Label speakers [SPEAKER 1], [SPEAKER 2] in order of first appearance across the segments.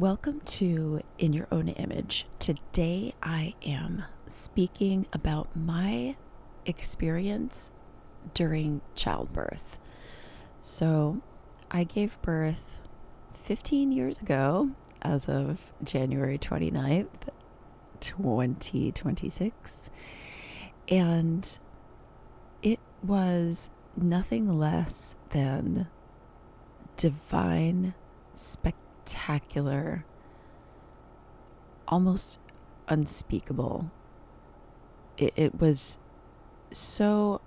[SPEAKER 1] Welcome to In Your Own Image. Today I am speaking about my experience during childbirth. So I gave birth 15 years ago as of January 29th, 2026. And it was nothing less than divine, spectacular, almost unspeakable. It was so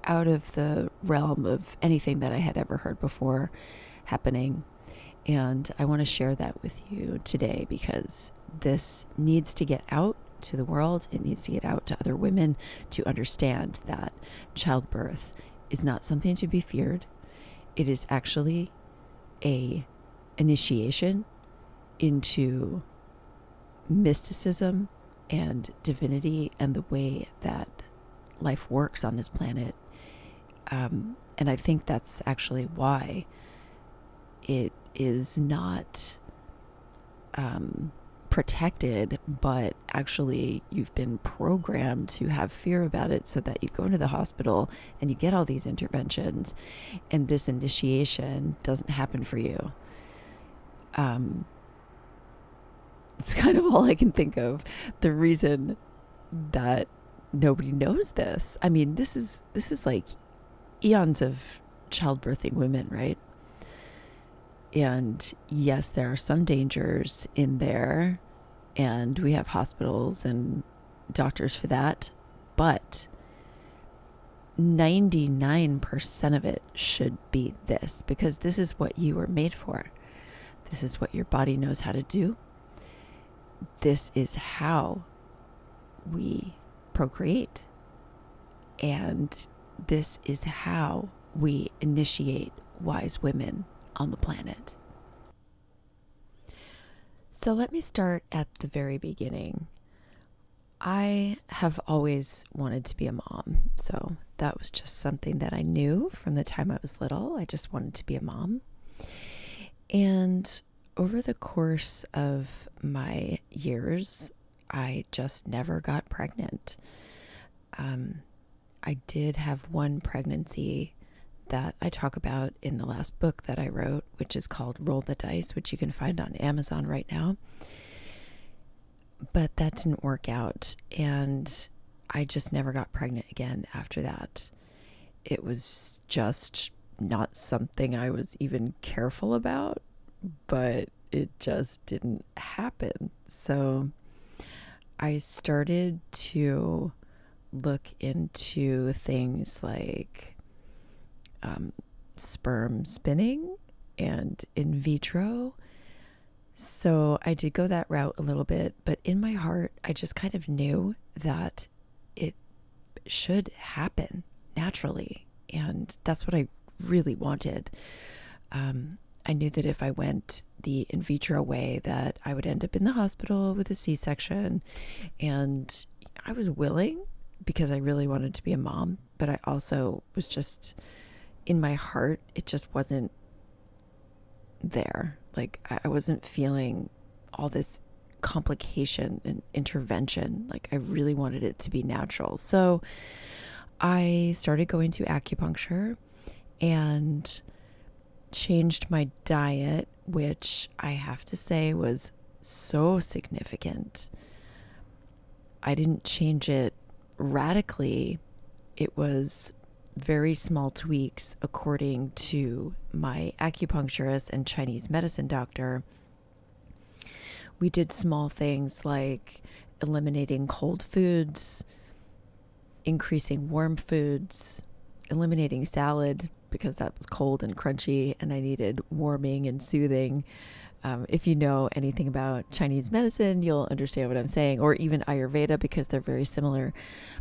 [SPEAKER 1] out of the realm of anything that I had ever heard before happening. And I want to share that with you today because this needs to get out to the world. It needs to get out to other women to understand that childbirth is not something to be feared. It is actually a initiation into mysticism and divinity and the way that life works on this planet. And I think that's actually why it is not protected, but actually you've been programmed to have fear about it so that you go into the hospital and you get all these interventions and this initiation doesn't happen for you. It's kind of all I can think of. The reason that nobody knows this. I mean, this is like eons of childbirthing women, right? And yes, there are some dangers in there, and we have hospitals and doctors for that, but 99% of it should be this, because this is what you were made for. This is what your body knows how to do. This is how we procreate. And this is how we initiate wise women on the planet. So let me start at the very beginning. I have always wanted to be a mom. So that was just something that I knew from the time I was little. I just wanted to be a mom. And over the course of my years, I just never got pregnant. I did have one pregnancy that I talk about in the last book that I wrote, which is called Roll the Dice, which you can find on Amazon right now. But that didn't work out, and I just never got pregnant again after that. It was just not something I was even careful about, but it just didn't happen. So I started to look into things like sperm spinning and in vitro. So I did go that route a little bit, but in my heart, I just kind of knew that it should happen naturally. And that's what I really wanted. I knew that if I went the in vitro way, that I would end up in the hospital with a C-section. And I was willing because I really wanted to be a mom, but I also was just, in my heart, it just wasn't there. Like I wasn't feeling all this complication and intervention. Like I really wanted it to be natural. So I started going to acupuncture and changed my diet, which I have to say was so significant. I didn't change it radically. It was very small tweaks according to my acupuncturist and Chinese medicine doctor. We did small things like eliminating cold foods, increasing warm foods, eliminating salad because that was cold and crunchy and I needed warming and soothing. If you know anything about Chinese medicine, you'll understand what I'm saying, or even Ayurveda because they're very similar.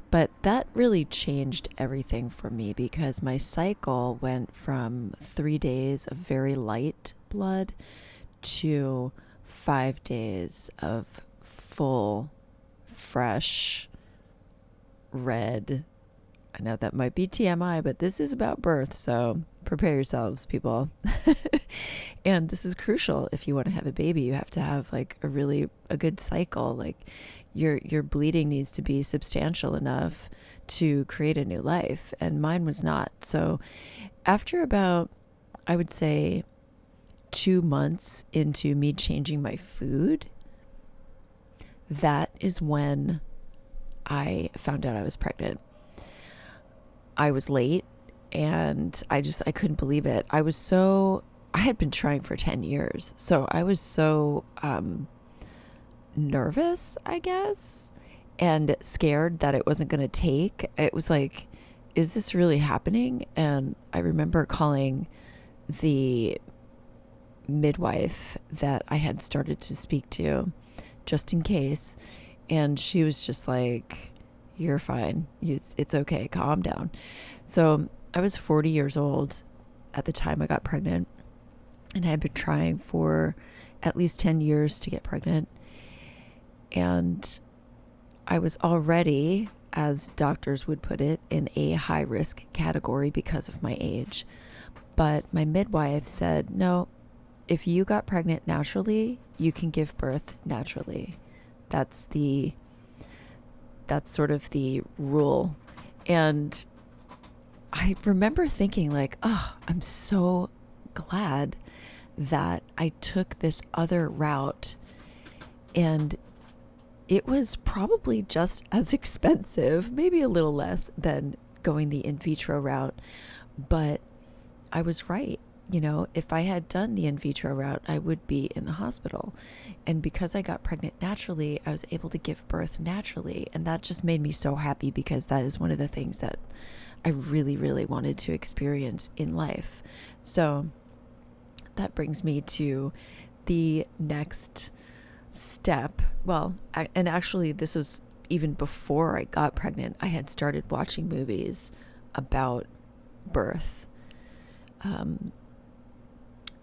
[SPEAKER 1] But that really changed everything for me because my cycle went from 3 days of very light blood to 5 days of full, fresh, red. I know that might be TMI, but this is about birth, so prepare yourselves, people. And this is crucial. If you want to have a baby, you have to have like a good cycle. Like your bleeding needs to be substantial enough to create a new life. And mine was not. So after about, I would say, 2 months into me changing my food, that is when I found out I was pregnant. I was late and I couldn't believe it. I had been trying for 10 years. So I was so nervous, I guess, and scared that it wasn't going to take. It was like, is this really happening? And I remember calling the midwife that I had started to speak to just in case. And she was just like, you're fine. It's okay. Calm down. So I was 40 years old at the time I got pregnant, and I had been trying for at least 10 years to get pregnant. And I was already, as doctors would put it, in a high risk category because of my age. But my midwife said, no, if you got pregnant naturally, you can give birth naturally. That's sort of the rule. And I remember thinking like, oh, I'm so glad that I took this other route. And it was probably just as expensive, maybe a little less than going the in vitro route. But I was right. You know, if I had done the in vitro route, I would be in the hospital. And because I got pregnant naturally, I was able to give birth naturally. And that just made me so happy, because that is one of the things that I really, really wanted to experience in life. So that brings me to the next step. Well, and actually this was even before I got pregnant. I had started watching movies about birth.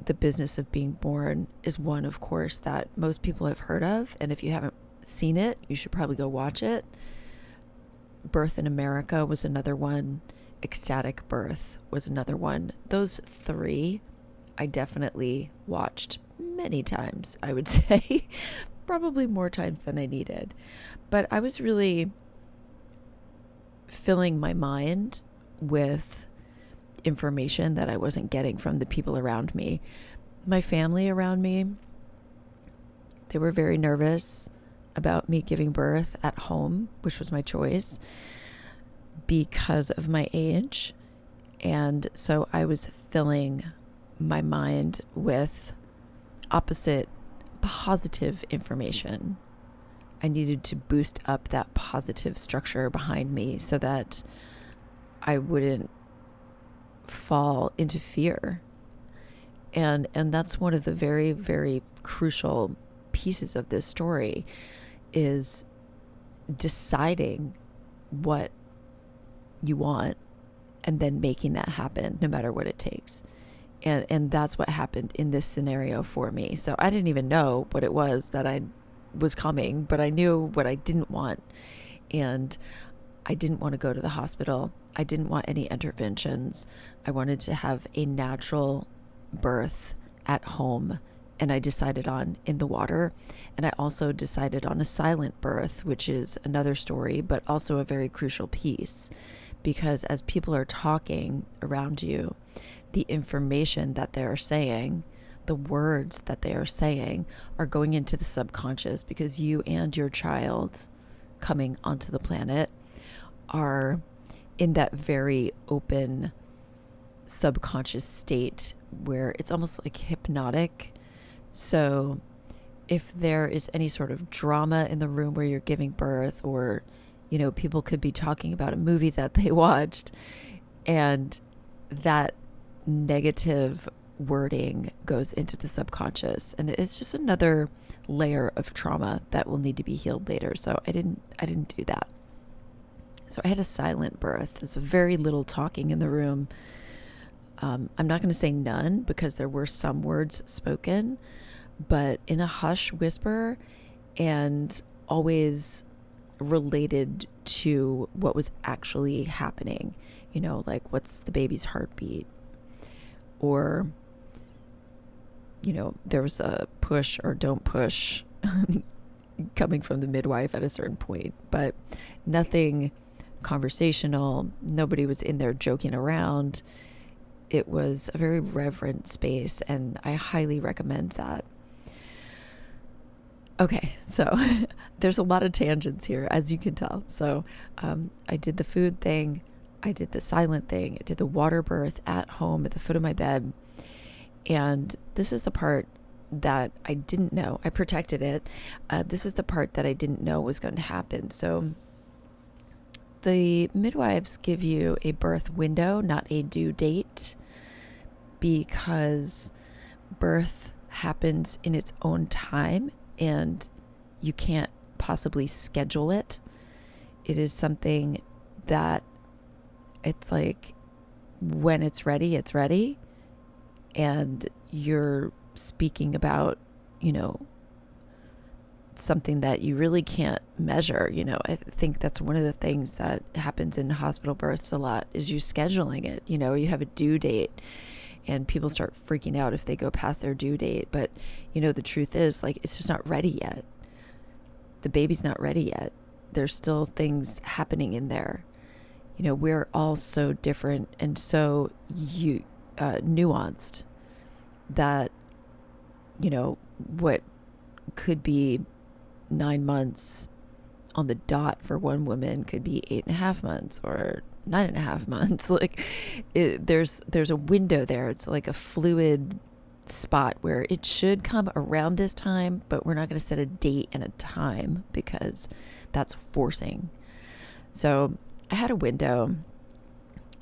[SPEAKER 1] The Business of Being Born is one, of course, that most people have heard of. And if you haven't seen it, you should probably go watch it. Birth in America was another one. Ecstatic Birth was another one. Those three I definitely watched many times, I would say. Probably more times than I needed. But I was really filling my mind with information that I wasn't getting from the people around me. My family around me, they were very nervous about me giving birth at home, which was my choice, because of my age. And so I was filling my mind with opposite positive information. I needed to boost up that positive structure behind me so that I wouldn't fall into fear. And that's one of the very, very crucial pieces of this story, is deciding what you want and then making that happen no matter what it takes. And that's what happened in this scenario for me. So I didn't even know what it was that I was coming, but I knew what I didn't want. And I didn't want to go to the hospital. I didn't want any interventions. I wanted to have a natural birth at home. And I decided on in the water. And I also decided on a silent birth, which is another story, but also a very crucial piece. Because as people are talking around you, the information that they are saying, the words that they are saying, are going into the subconscious, because you and your child coming onto the planet are in that very open subconscious state where it's almost like hypnotic. So if there is any sort of drama in the room where you're giving birth, or, you know, people could be talking about a movie that they watched, and that negative wording goes into the subconscious, and it's just another layer of trauma that will need to be healed later. So I didn't do that. So I had a silent birth. There's very little talking in the room. I'm not going to say none, because there were some words spoken, but in a hush whisper, and always related to what was actually happening. You know, like, what's the baby's heartbeat? Or there was a push or don't push coming from the midwife at a certain point, but nothing conversational. Nobody was in there joking around. It was a very reverent space, and I highly recommend that. Okay, so there's a lot of tangents here, as you can tell. So I did the food thing, I did the silent thing, I did the water birth at home at the foot of my bed. And this is the part that I didn't know. I protected it. This is the part that I didn't know was going to happen. So the midwives give you a birth window, not a due date, because birth happens in its own time and you can't possibly schedule it. It is something that it's like when it's ready, it's ready. And you're speaking about, something that you really can't measure. I think that's one of the things that happens in hospital births a lot is you scheduling it. You have a due date and people start freaking out if they go past their due date. But, the truth is, like, it's just not ready yet. The baby's not ready yet. There's still things happening in there. We're all so different and so nuanced that, what could be 9 months on the dot for one woman could be 8.5 months or 9.5 months. Like there's a window there. It's like a fluid spot where it should come around this time, but we're not going to set a date and a time because that's forcing. So I had a window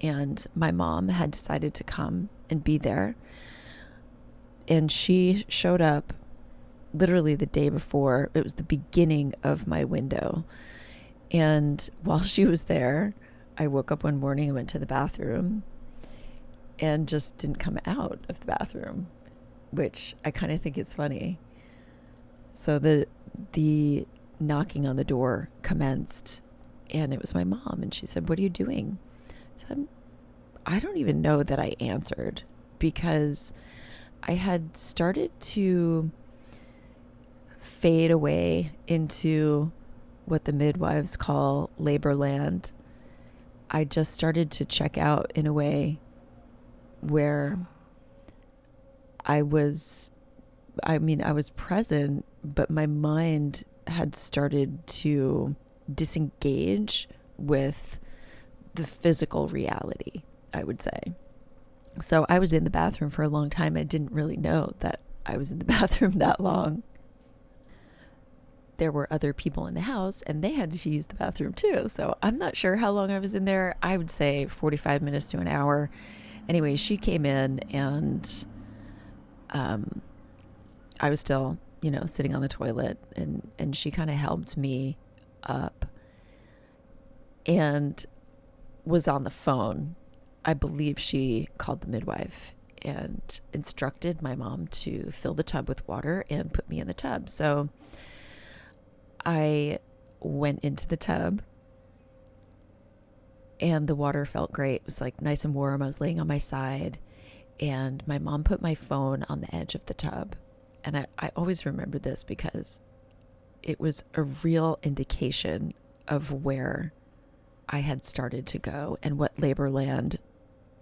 [SPEAKER 1] and my mom had decided to come and be there. And she showed up literally the day before. It was the beginning of my window. And while she was there, I woke up one morning and went to the bathroom and just didn't come out of the bathroom, which I kind of think is funny. So the knocking on the door commenced, and it was my mom. And she said, "What are you doing?" I said, I don't even know that I answered because I had started to fade away into what the midwives call labor land. I just started to check out in a way where I was present, but my mind had started to disengage with the physical reality, I would say. So I was in the bathroom for a long time. I didn't really know that I was in the bathroom that long. There were other people in the house and they had to use the bathroom too. So I'm not sure how long I was in there. I would say 45 minutes to an hour. Anyway, she came in and I was still, sitting on the toilet and she kind of helped me up and was on the phone. I believe she called the midwife and instructed my mom to fill the tub with water and put me in the tub. So I went into the tub and the water felt great. It was like nice and warm. I was laying on my side and my mom put my phone on the edge of the tub. And I always remember this because it was a real indication of where I had started to go and what labor land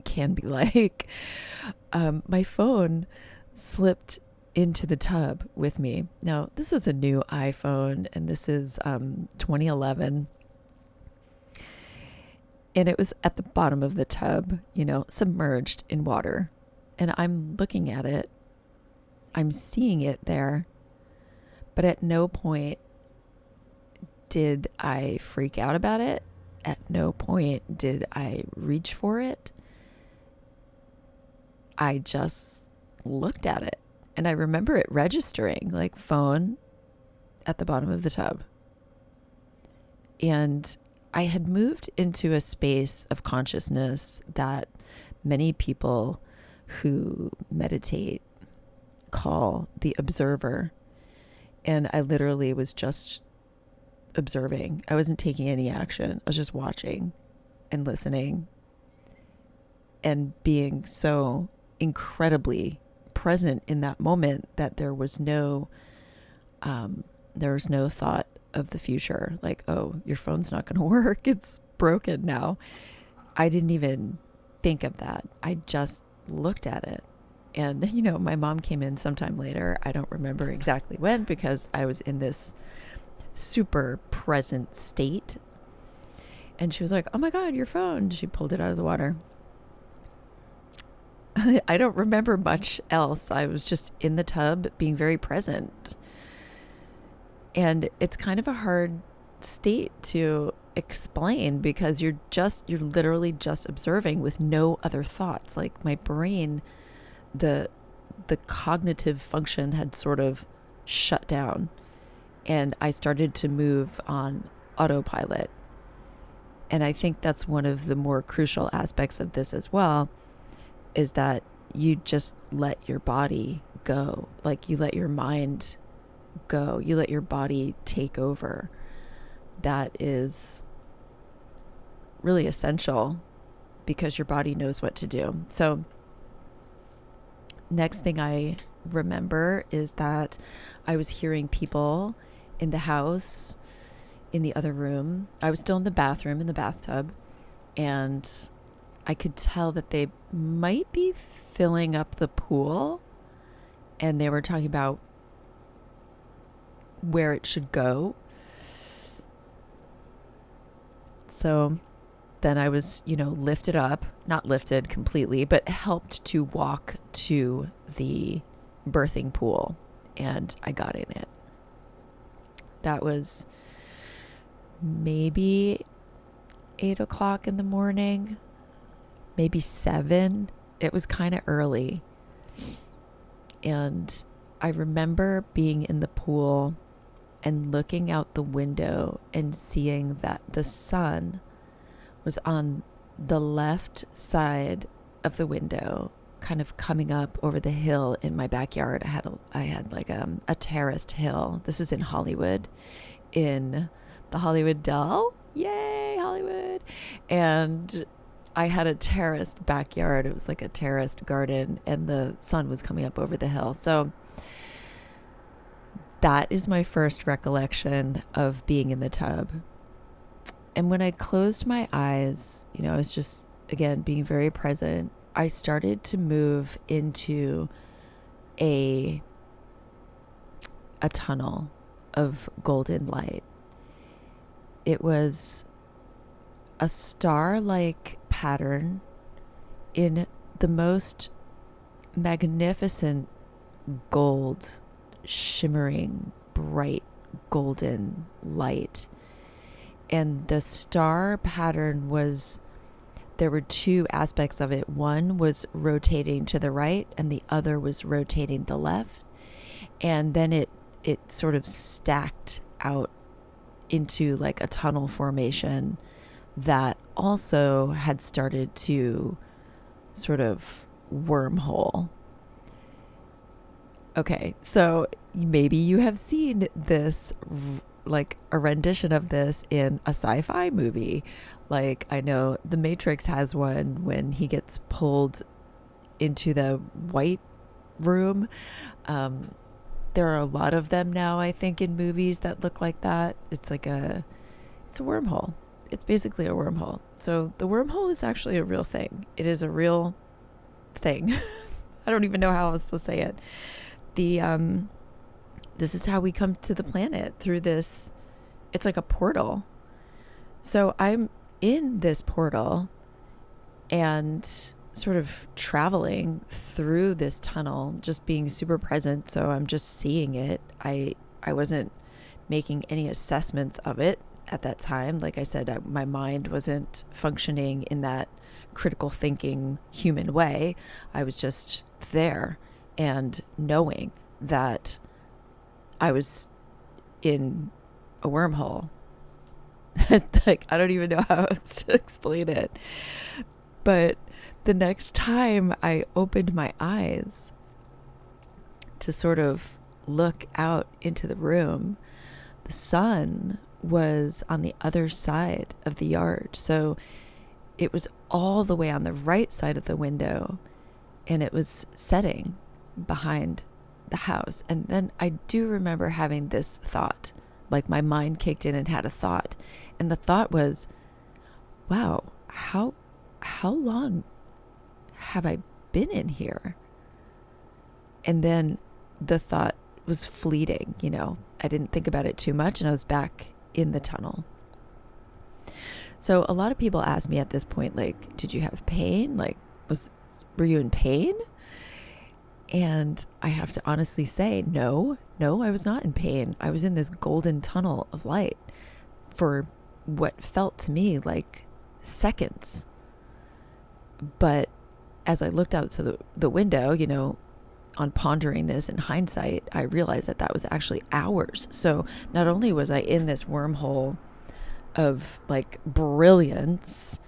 [SPEAKER 1] can be like. My phone slipped into the tub with me. Now, this was a new iPhone and this is 2011. And it was at the bottom of the tub, submerged in water. And I'm looking at it. I'm seeing it there. But at no point did I freak out about it. At no point did I reach for it. I just looked at it. And I remember it registering, like phone at the bottom of the tub. And I had moved into a space of consciousness that many people who meditate call the observer. And I literally was just observing. I wasn't taking any action. I was just watching and listening and being so incredibly present in that moment that there was no thought of the future. Like, oh, your phone's not going to work. It's broken now. I didn't even think of that. I just looked at it. And, my mom came in sometime later. I don't remember exactly when because I was in this super present state. And she was like, oh my God, your phone. She pulled it out of the water. I don't remember much else. I was just in the tub being very present. And it's kind of a hard state to explain because you're literally just observing with no other thoughts. Like my brain, the cognitive function had sort of shut down and I started to move on autopilot. And I think that's one of the more crucial aspects of this as well, is that you just let your body go. Like you let your mind go. You let your body take over. That is really essential because your body knows what to do. So next thing I remember is that I was hearing people in the house, in the other room. I was still in the bathroom, in the bathtub, and I could tell that they might be filling up the pool, and they were talking about where it should go. So then I was, lifted up, not lifted completely, but helped to walk to the birthing pool, and I got in it. That was maybe 8:00 in the morning, maybe 7. It was kind of early. And I remember being in the pool and looking out the window and seeing that the sun was on the left side of the window, kind of coming up over the hill in my backyard. I had like a terraced hill. This was in Hollywood, in the Hollywood Dell. Yay, Hollywood. And I had a terraced backyard. It was like a terraced garden, and the sun was coming up over the hill. So that is my first recollection of being in the tub. And when I closed my eyes, I was just, again, being very present. I started to move into a tunnel of golden light. It was a star-like pattern in the most magnificent gold, shimmering, bright golden light. And the star pattern there were two aspects of it. One was rotating to the right and the other was rotating the left. And then it sort of stacked out into like a tunnel formation that also had started to sort of wormhole. Okay, so maybe you have seen this, like a rendition of this in a sci-fi movie. Like I know The Matrix has one when he gets pulled into the white room. There are a lot of them now, I think, in movies that look like that. It's a wormhole. It's basically a wormhole. So the wormhole is actually a real thing. It is a real thing. I don't even know how else to say it. This is how we come to the planet, through this. It's like a portal. So I'm in this portal and sort of traveling through this tunnel, just being super present. So I'm just seeing it. I wasn't making any assessments of it at that time. Like I said, my mind wasn't functioning in that critical thinking human way. I was just there and knowing that I was in a wormhole. Like, I don't even know how else to explain it. But the next time I opened my eyes to sort of look out into the room, the sun was on the other side of the yard. So it was all the way on the right side of the window, and it was setting behind the house. And then I do remember having this thought, like my mind kicked in and had a thought. And the thought was, wow, how long have I been in here? And then the thought was fleeting, I didn't think about it too much, and I was back in the tunnel. So a lot of people ask me at this point, like, did you have pain? Like, were you in pain? And I have to honestly say, no, I was not in pain. I was in this golden tunnel of light for what felt to me like seconds. But as I looked out to the window, on pondering this in hindsight, I realized that was actually hours. So not only was I in this wormhole of like brilliance,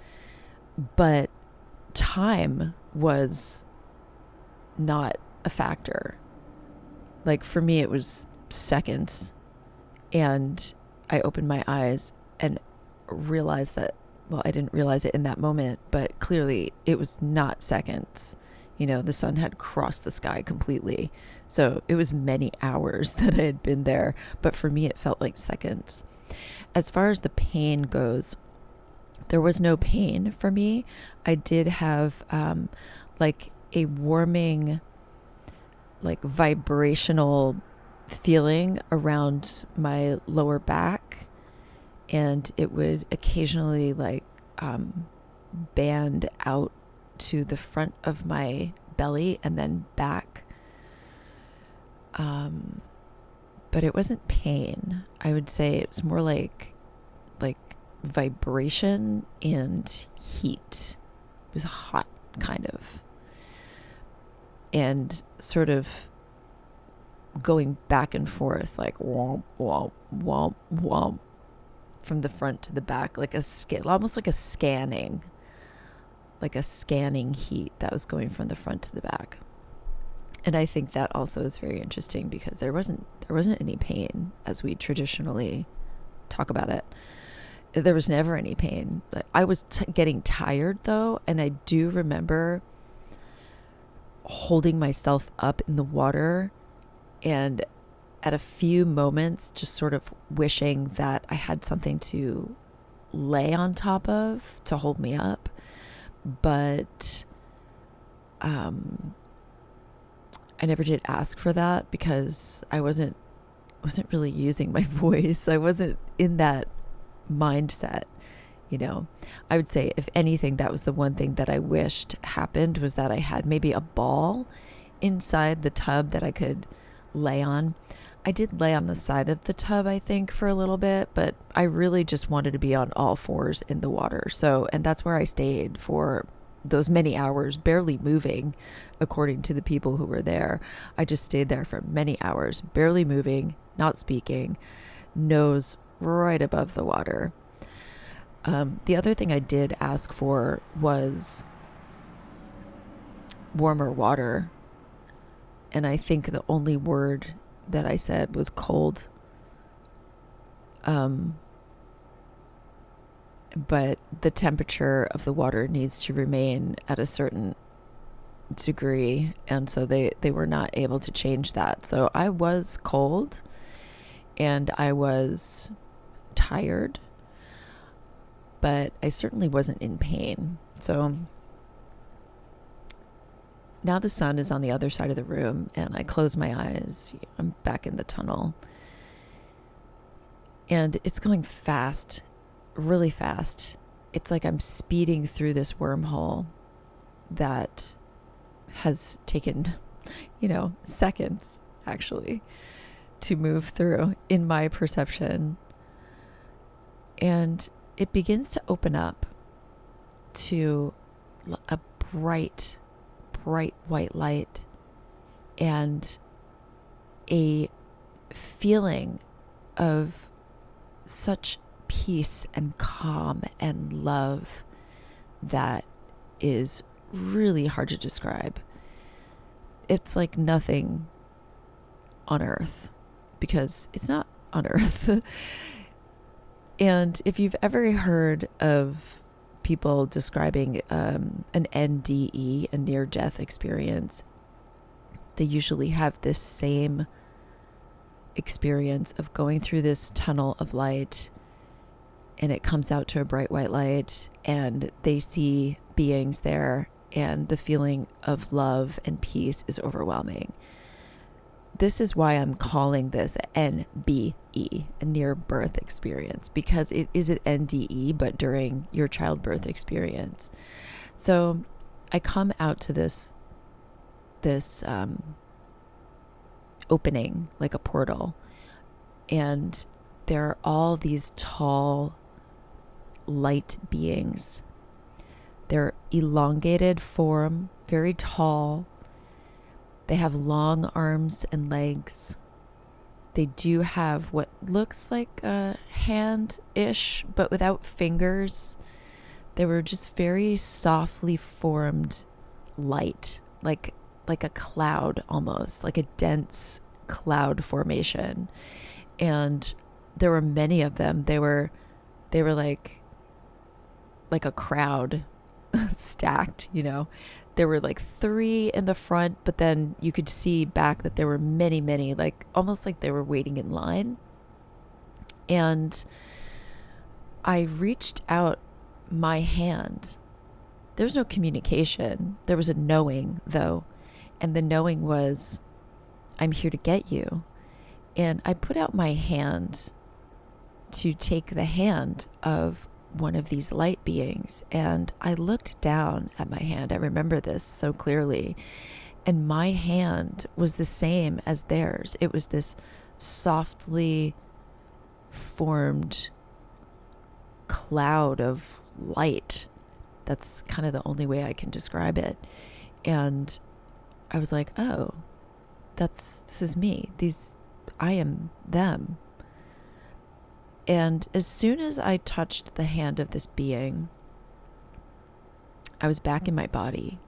[SPEAKER 1] but time was not a factor. Like for me, it was seconds, and I opened my eyes and realized that, well, I didn't realize it in that moment, but clearly it was not seconds. The sun had crossed the sky completely. So it was many hours that I had been there, but for me, it felt like seconds. As far as the pain goes, there was no pain for me. I did have like a warming, like vibrational feeling around my lower back, and it would occasionally like band out to the front of my belly and then back. But it wasn't pain. I would say it was more like vibration and heat. It was hot, kind of. And sort of going back and forth, like womp, womp, womp, womp, from the front to the back, like almost like a scanning heat that was going from the front to the back. And I think that also is very interesting because there wasn't any pain as we traditionally talk about it. There was never any pain. I was getting tired though, and I do remember holding myself up in the water and at a few moments just sort of wishing that I had something to lay on top of to hold me up. But I never did ask for that because I wasn't really using my voice. I wasn't in that mindset. I would say, if anything, that was the one thing that I wished happened, was that I had maybe a ball inside the tub that I could lay on. I did lay on the side of the tub, I think, for a little bit, but I really just wanted to be on all fours in the water. And that's where I stayed for those many hours, barely moving, according to the people who were there. I just stayed there for many hours, barely moving, not speaking, nose right above the water. The other thing I did ask for was warmer water. And I think the only word that I said was cold. But the temperature of the water needs to remain at a certain degree. And so they were not able to change that. So I was cold and I was tired, but I certainly wasn't in pain. So now the sun is on the other side of the room and I close my eyes. I'm back in the tunnel. And it's going fast, really fast. It's like I'm speeding through this wormhole that has taken, seconds actually to move through in my perception. And it begins to open up to a bright white light and a feeling of such peace and calm and love that is really hard to describe. It's like nothing on earth, because it's not on earth. And if you've ever heard of people describing an NDE, a near-death experience, they usually have this same experience of going through this tunnel of light, and it comes out to a bright white light, and they see beings there, and the feeling of love and peace is overwhelming. This is why I'm calling this NBE, a near birth experience, because it is an NDE, but during your childbirth experience. So I come out to this opening, like a portal, and there are all these tall light beings. They're elongated form, very tall. They have long arms and legs. They do have what looks like a hand-ish, but without fingers. They were just very softly formed light, like a cloud almost, like a dense cloud formation. And there were many of them. They were like a crowd stacked, you know. There were like 3 in the front, but then you could see back that there were many, like almost like they were waiting in line. And I reached out my hand. There was no communication. There was a knowing, though. And the knowing was, I'm here to get you. And I put out my hand to take the hand of one of these light beings. And I looked down at my hand. I remember this so clearly. And my hand was the same as theirs. It was this softly formed cloud of light. That's kind of the only way I can describe it. And I was like, oh, this is me. I am them. And as soon as I touched the hand of this being, I was back in my body.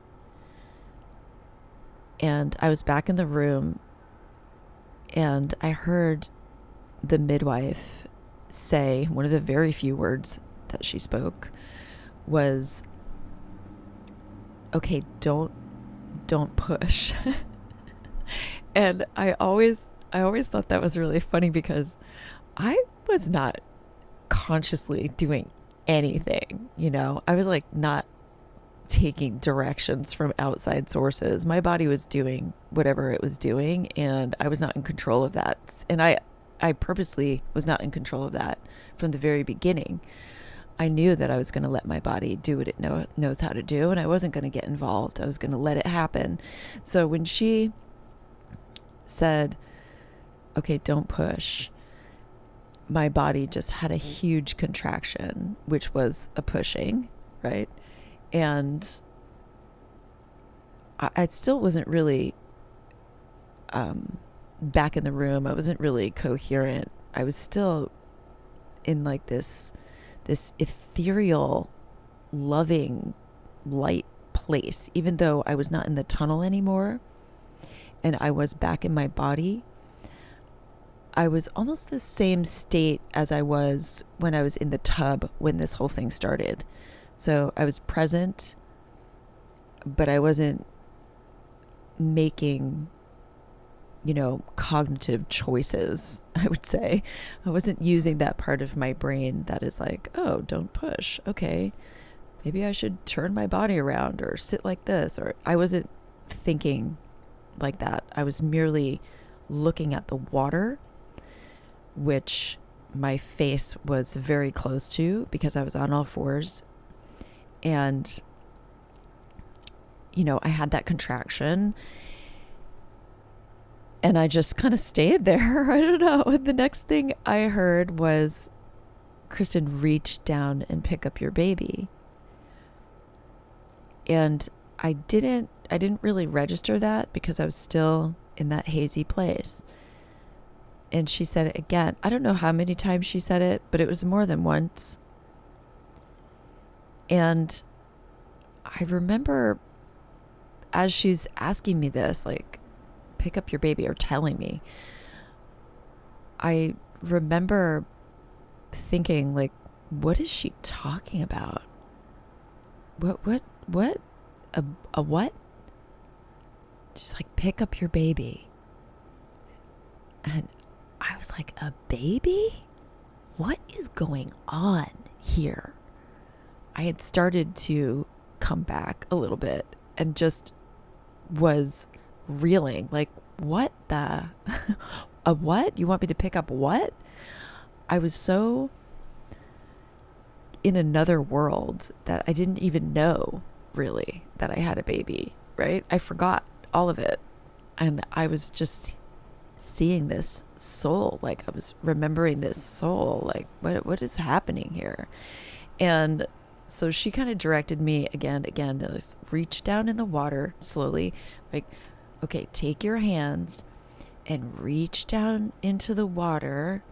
[SPEAKER 1] And I was back in the room, and I heard the midwife say, one of the very few words that she spoke was, okay, don't push. And I always thought that was really funny, because I was not consciously doing anything, you know. I was like not taking directions from outside sources. My body was doing whatever it was doing, and I was not in control of that. And I purposely was not in control of that from the very beginning. I knew that I was going to let my body do what it knows how to do, and I wasn't going to get involved. I was going to let it happen. So when she said, okay, don't push, my body just had a huge contraction, which was a pushing, right? And I still wasn't really back in the room. I wasn't really coherent. I was still in like this ethereal, loving, light place, even though I was not in the tunnel anymore and I was back in my body. I was almost the same state as I was when I was in the tub when this whole thing started. So I was present, but I wasn't making, cognitive choices, I would say. I wasn't using that part of my brain that is like, oh, don't push. Okay, maybe I should turn my body around or sit like this. Or I wasn't thinking like that. I was merely looking at the water, which my face was very close to because I was on all fours. And, I had that contraction and I just kind of stayed there. I don't know. And the next thing I heard was, Kristen, reach down and pick up your baby. And I didn't really register that because I was still in that hazy place. And she said it again. I don't know how many times she said it, but it was more than once. And I remember as she's asking me this, like, pick up your baby, or telling me, I remember thinking, like, what is she talking about? What? A what? she's like, pick up your baby. And I was like, a baby? What is going on here? I had started to come back a little bit and just was reeling. Like, what the? A what? You want me to pick up what? I was so in another world that I didn't even know really that I had a baby, right? I forgot all of it. And I was just seeing this soul, like I was remembering this soul, like what is happening here? And so she kind of directed me again to just reach down in the water slowly, like, okay, take your hands and reach down into the water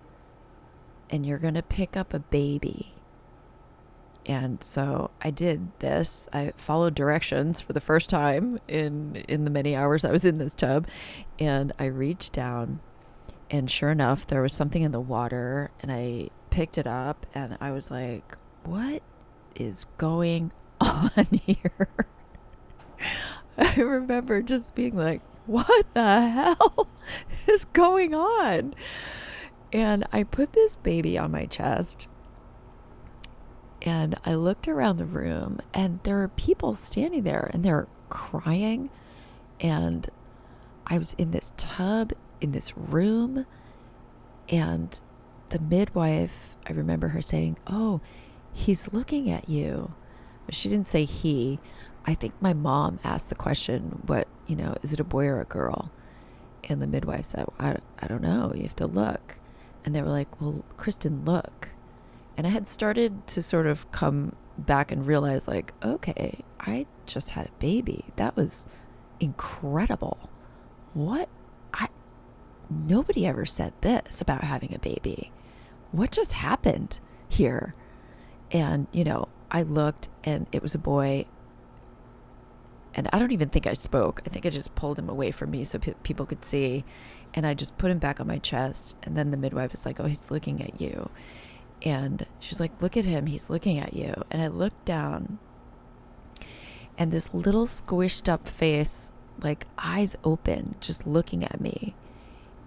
[SPEAKER 1] and you're going to pick up a baby. And so I did this. I followed directions for the first time in the many hours I was in this tub. And I reached down, and sure enough, there was something in the water, and I picked it up, and I was like, what is going on here? I remember just being like, what the hell is going on? And I put this baby on my chest, and I looked around the room, and there were people standing there, and they're crying. And I was in this tub, in this room, and the midwife, I remember her saying, oh, he's looking at you. But she didn't say he. I think my mom asked the question, what, is it a boy or a girl? And the midwife said, I don't know. You have to look. And they were like, well, Kristen, look. And I had started to sort of come back and realize, like, okay, I just had a baby. That was incredible. What? Nobody ever said this about having a baby. What just happened here? And, I looked, and it was a boy. And I don't even think I spoke. I think I just pulled him away from me so people could see. And I just put him back on my chest. And then the midwife was like, oh, he's looking at you. And she was like, look at him. He's looking at you. And I looked down, and this little squished up face, like eyes open, just looking at me.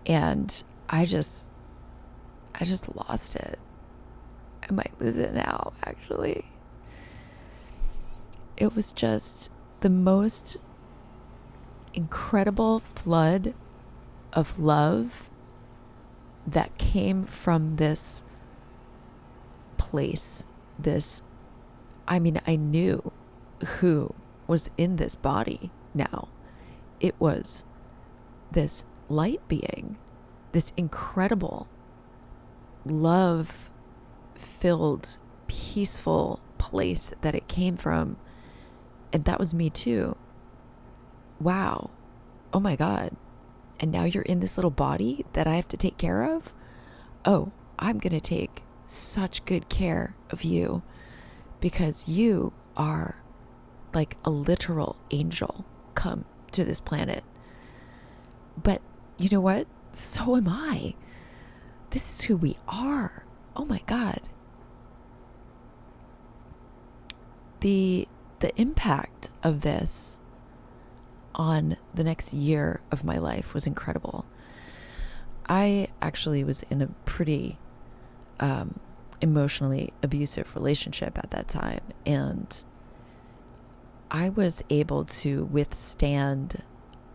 [SPEAKER 1] And I just lost it. I might lose it now, actually. It was just the most incredible flood of love that came from this place. I knew who was in this body now. It was this light being, this incredible, love-filled, peaceful place that it came from. And that was me too. Wow. Oh my God. And now you're in this little body that I have to take care of? Oh, I'm going to take such good care of you because you are like a literal angel come to this planet. But you know what? So am I. This is who we are. Oh my God. The impact of this on the next year of my life was incredible. I actually was in a pretty emotionally abusive relationship at that time, and I was able to withstand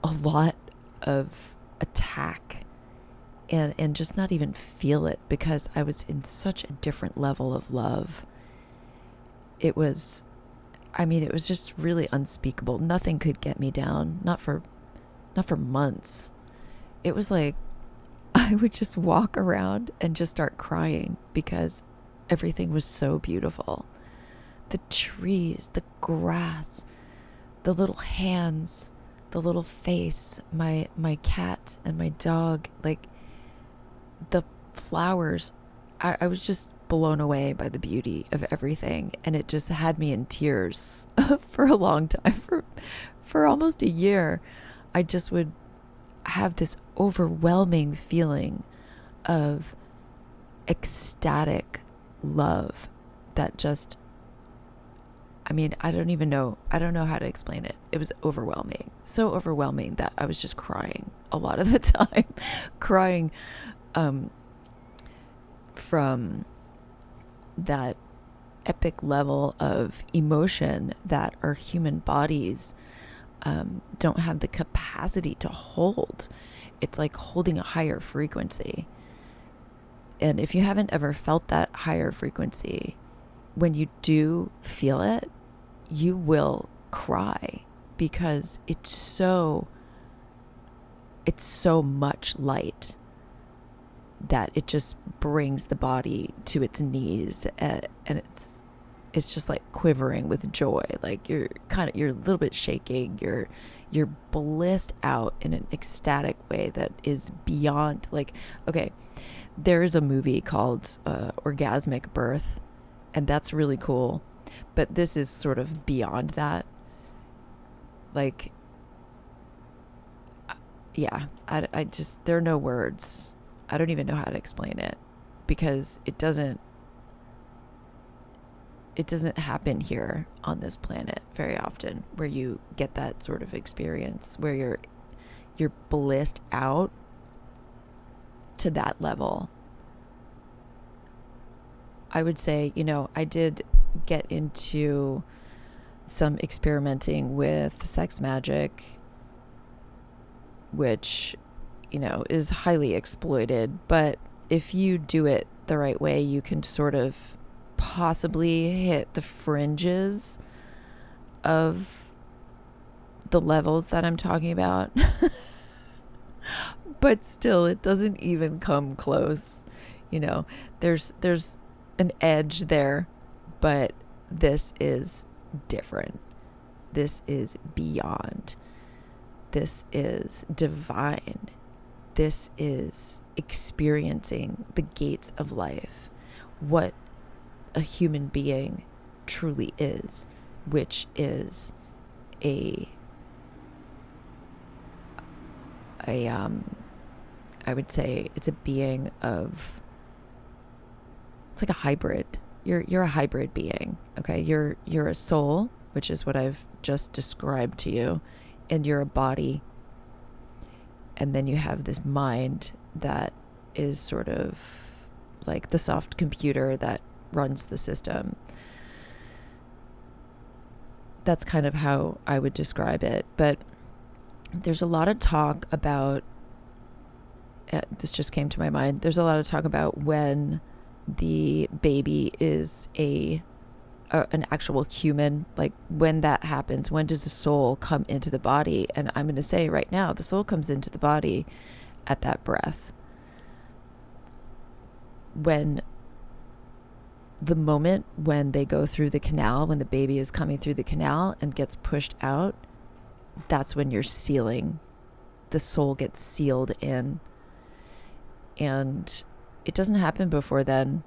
[SPEAKER 1] a lot of attack and just not even feel it because I was in such a different level of love. It was just really unspeakable. Nothing could get me down, not for months. It was like I would just walk around and just start crying because everything was so beautiful. The trees, the grass, the little hands, the little face, my cat and my dog, like the flowers. I was just blown away by the beauty of everything, and it just had me in tears for a long time, for almost a year. I just would have this overwhelming feeling of ecstatic love that just, I mean, I don't even know. I don't know how to explain it. It was overwhelming. So overwhelming that I was just crying a lot of the time. Crying from that epic level of emotion that our human bodies don't have the capacity to hold. It's like holding a higher frequency. And if you haven't ever felt that higher frequency, when you do feel it, you will cry because it's so much light that it just brings the body to its knees, and it's just like quivering with joy. Like you're a little bit shaking, you're blissed out in an ecstatic way that is beyond, like, okay, there is a movie called Orgasmic Birth, and that's really cool, but this is sort of beyond that. Like, yeah, I just, there are no words. I don't even know how to explain it, because it doesn't happen here on this planet very often, where you get that sort of experience where you're blissed out to that level. I would say, I did get into some experimenting with sex magic, which, is highly exploited. But if you do it the right way, you can sort of possibly hit the fringes of the levels that I'm talking about. But still, it doesn't even come close. There's an edge there, but this is different. This is beyond. This is divine. This is experiencing the gates of life, what a human being truly is, which is I would say it's a being of, it's like a hybrid. You're a hybrid being. Okay. You're a soul, which is what I've just described to you, and you're a body. And then you have this mind that is sort of like the soft computer that runs the system. That's kind of how I would describe it. But there's a lot of talk about, this just came to my mind, there's a lot of talk about when the baby is an actual human, like when that happens, when does the soul come into the body? And I'm going to say right now, the soul comes into the body at that breath. When the moment when they go through the canal, when the baby is coming through the canal and gets pushed out, that's when you're sealing, the soul gets sealed in. And it doesn't happen before then.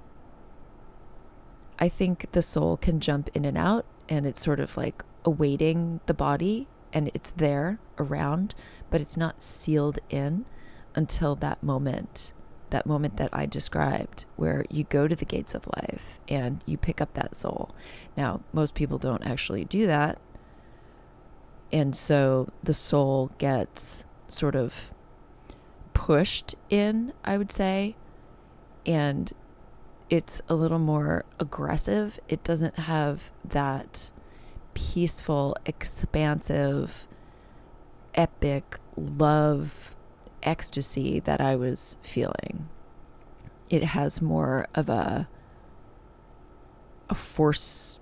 [SPEAKER 1] I think the soul can jump in and out, and it's sort of like awaiting the body, and it's there around, but it's not sealed in until that moment that I described, where you go to the gates of life and you pick up that soul. Now, most people don't actually do that. And so the soul gets sort of pushed in, I would say, and it's a little more aggressive. It doesn't have that peaceful, expansive, epic love ecstasy that I was feeling. It has more of a forced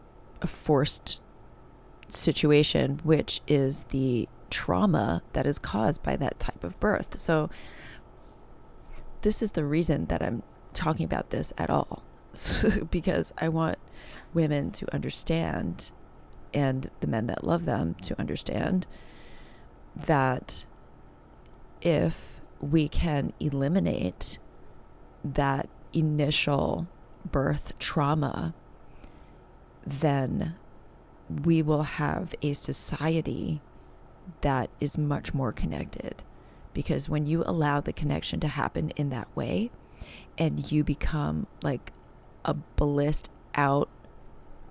[SPEAKER 1] situation, which is the trauma that is caused by that type of birth. So this is the reason that I'm talking about this at all, because I want women to understand, and the men that love them to understand, that if we can eliminate that initial birth trauma, then we will have a society that is much more connected. Because when you allow the connection to happen in that way, and you become like a blissed out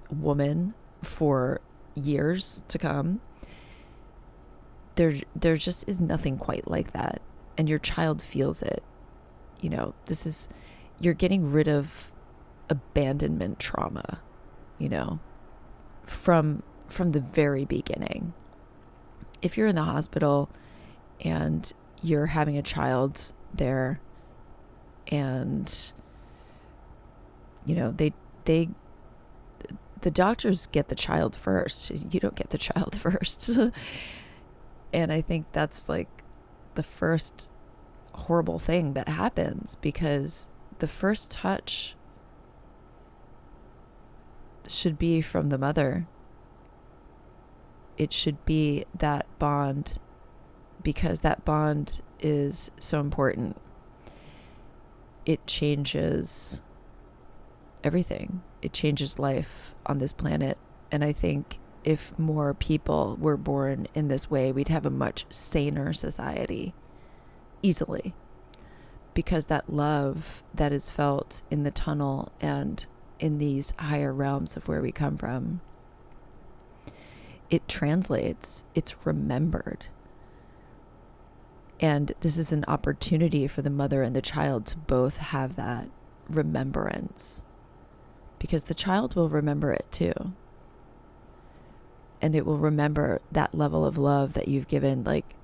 [SPEAKER 1] woman for years to come. There just is nothing quite like that. And your child feels it. You're getting rid of abandonment trauma, from the very beginning. If you're in the hospital and you're having a child there, and they the doctors get the child first. You don't get the child first. And I think that's like the first horrible thing that happens, because the first touch should be from the mother. It should be that bond, because that bond is so important. It changes everything. It changes life on this planet. And I think if more people were born in this way, we'd have a much saner society, easily. Because that love that is felt in the tunnel and in these higher realms of where we come from, it translates, it's remembered. And this is an opportunity for the mother and the child to both have that remembrance, because the child will remember it too. And it will remember that level of love that you've given. Like,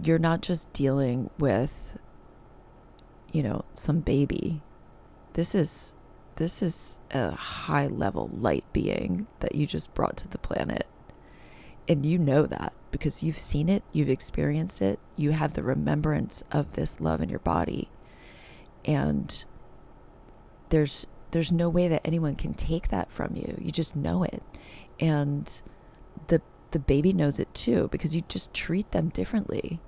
[SPEAKER 1] you're not just dealing with, some baby. This is a high level light being that you just brought to the planet. And you know that because you've seen it, you've experienced it, you have the remembrance of this love in your body. And there's no way that anyone can take that from you. You just know it. And the baby knows it too, because you just treat them differently.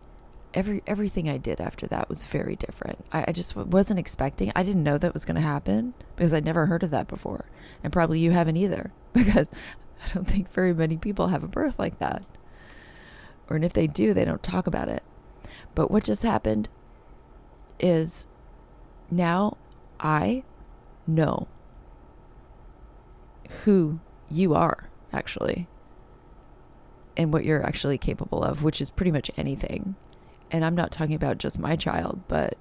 [SPEAKER 1] Everything I did after that was very different. I just wasn't expecting. I didn't know that was going to happen, because I'd never heard of that before. And probably you haven't either, because I don't think very many people have a birth like that. And if they do, they don't talk about it. But what just happened is now I know who you are, actually, and what you're actually capable of, which is pretty much anything. And I'm not talking about just my child, but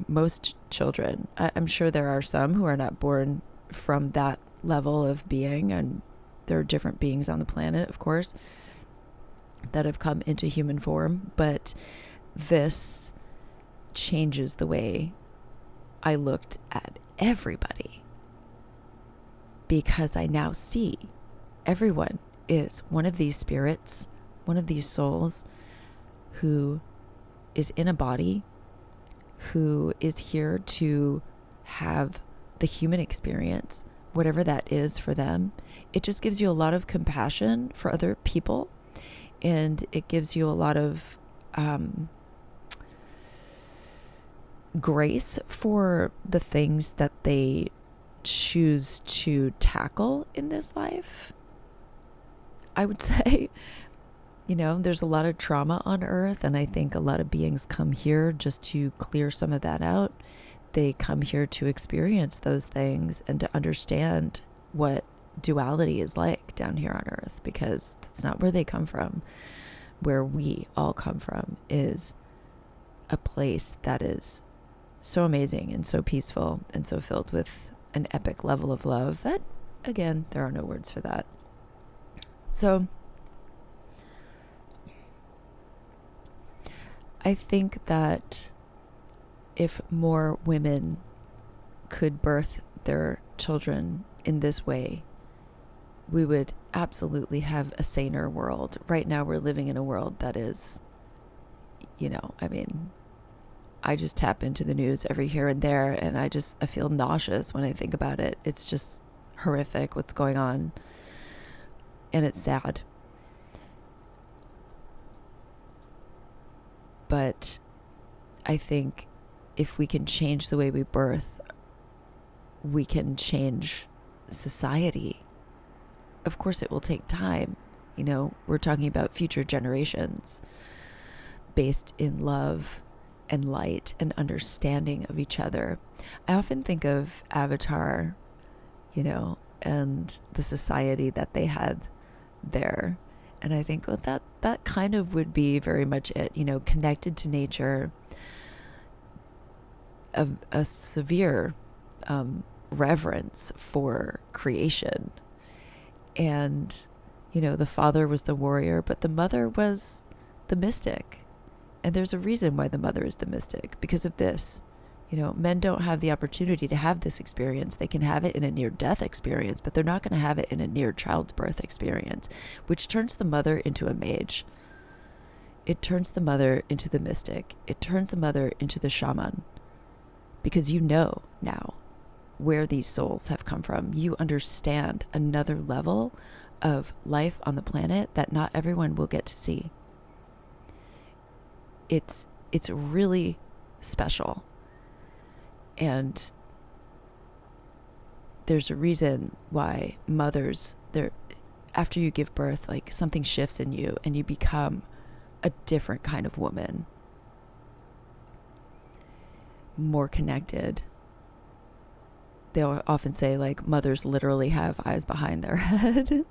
[SPEAKER 1] most children. I'm sure there are some who are not born from that level of being, and there are different beings on the planet, of course, that have come into human form. But this changes the way I looked at everybody, because I now see everyone is one of these spirits, one of these souls who is in a body, who is here to have the human experience, whatever that is for them. It just gives you a lot of compassion for other people, and it gives you a lot of grace for the things that they choose to tackle in this life. I would say, there's a lot of trauma on Earth, and I think a lot of beings come here just to clear some of that out. They come here to experience those things and to understand what duality is like down here on Earth, because that's not where they come from. Where we all come from is a place that is so amazing and so peaceful and so filled with an epic level of love that, again, there are no words for that. So I think that if more women could birth their children in this way, we would absolutely have a saner world. Right now we're living in a world that is, I just tap into the news every here and there, and I feel nauseous when I think about it. It's just horrific what's going on, and it's sad. But I think if we can change the way we birth, we can change society. Of course, it will take time. We're talking about future generations based in love and light and understanding of each other. I often think of Avatar, and the society that they had there. And I think, well, that kind of would be very much it, connected to nature, a severe reverence for creation. And, the father was the warrior, but the mother was the mystic. And there's a reason why the mother is the mystic, because of this. Men don't have the opportunity to have this experience. They can have it in a near-death experience, but they're not going to have it in a near-childbirth experience, which turns the mother into a mage. It turns the mother into the mystic. It turns the mother into the shaman, because now where these souls have come from. You understand another level of life on the planet that not everyone will get to see. It's really special. And there's a reason why mothers, after you give birth, like something shifts in you and you become a different kind of woman. More connected. They'll often say, like, mothers literally have eyes behind their head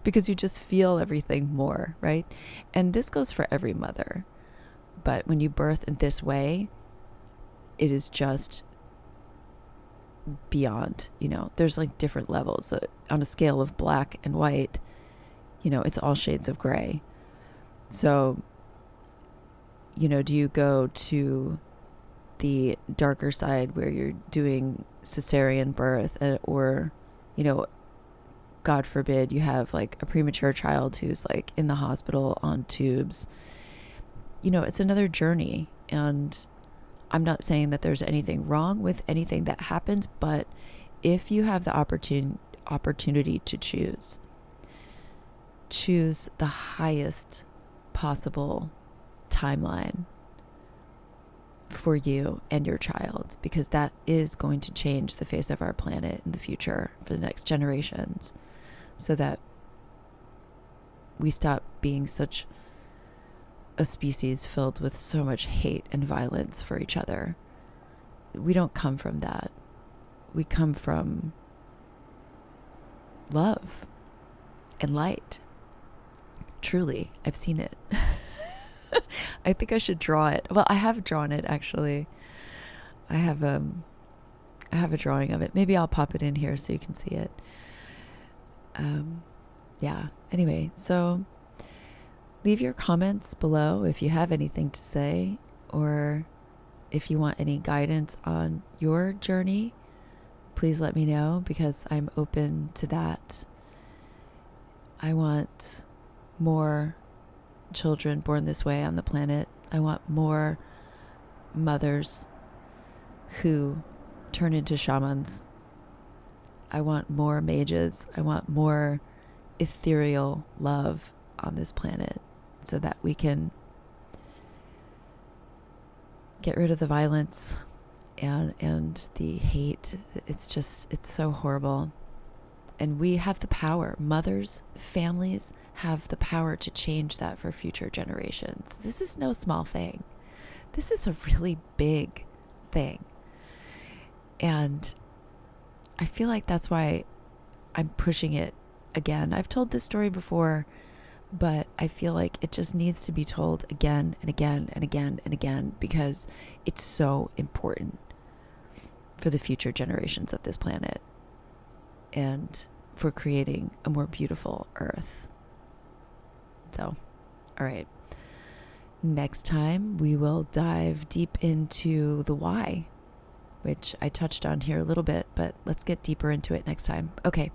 [SPEAKER 1] because you just feel everything more, right? And this goes for every mother. But when you birth in this way, it is just beyond, there's like different levels. On a scale of black and white, it's all shades of gray. So, do you go to the darker side where you're doing cesarean birth, or, God forbid, you have like a premature child who's like in the hospital on tubes? It's another journey. And I'm not saying that there's anything wrong with anything that happens, but if you have the opportunity to choose the highest possible timeline for you and your child, because that is going to change the face of our planet in the future for the next generations, so that we stop being such a species filled with so much hate and violence for each other. We don't come from that. We come from love and light. Truly, I've seen it. I think I should draw it. Well, I have drawn it, actually. I have a drawing of it. Maybe I'll pop it in here so you can see it. Yeah. Anyway, so leave your comments below if you have anything to say, or if you want any guidance on your journey. Please let me know, because I'm open to that. I want more children born this way on the planet. I want more mothers who turn into shamans. I want more mages. I want more ethereal love on this planet, so that we can get rid of the violence and the hate. It's so horrible. And we have the power. Mothers, families have the power to change that for future generations. This is no small thing. This is a really big thing. And I feel like that's why I'm pushing it again. I've told this story before, but I feel like it just needs to be told again and again and again and again, because it's so important for the future generations of this planet and for creating a more beautiful earth. So, all right. Next time we will dive deep into the why, which I touched on here a little bit, but let's get deeper into it next time. Okay.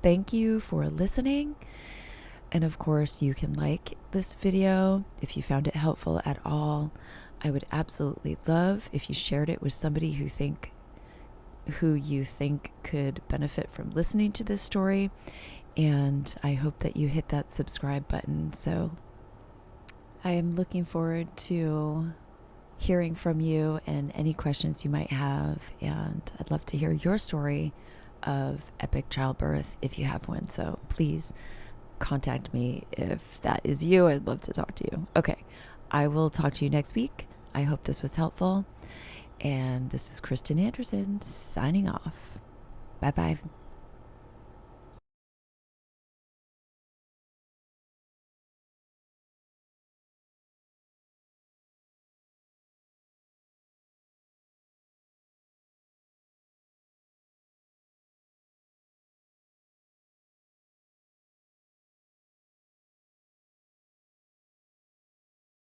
[SPEAKER 1] Thank you for listening. And of course, you can like this video if you found it helpful at all. I would absolutely love if you shared it with somebody who you think could benefit from listening to this story. And I hope that you hit that subscribe button. So I am looking forward to hearing from you and any questions you might have. And I'd love to hear your story of epic childbirth if you have one. So please contact me if that is you. I'd love to talk to you. Okay. I will talk to you next week. I hope this was helpful. And this is Kristen Anderson signing off. Bye-bye.